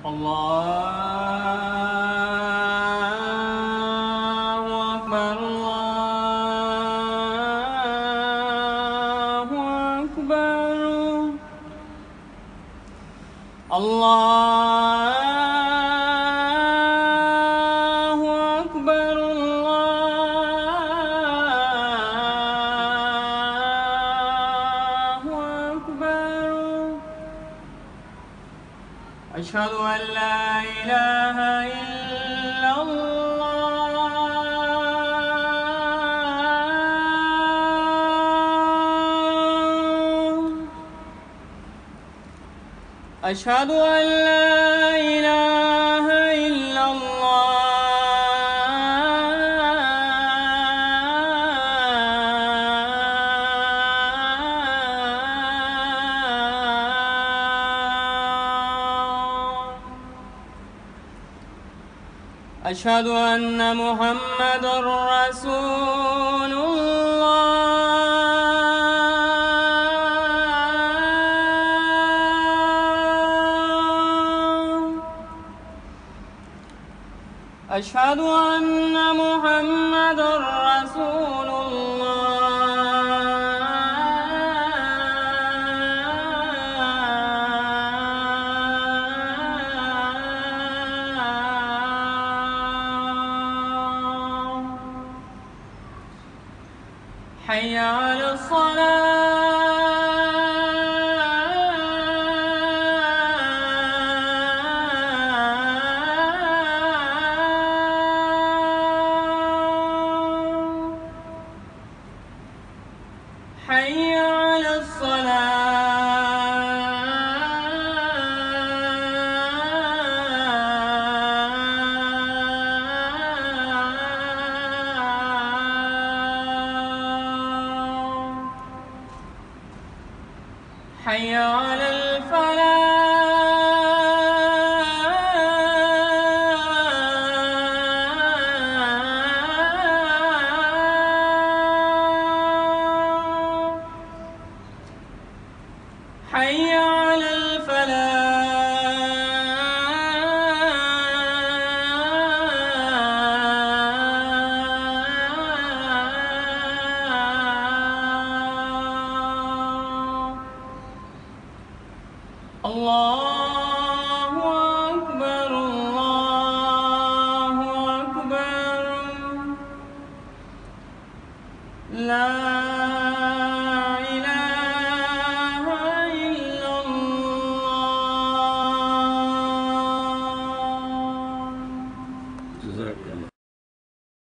الله أكبر الله أكبر الله أكبر الله أكبر أشهد أن لا إله إلا الله أشهد أن لا إله إلا الله أشهد أن محمدًا رسول الله أشهد أن محمدًا رسول الله حي على الصلاة حي على الصلاة حي على الفلاح حي على الفلاح الله أكبر الله أكبر لا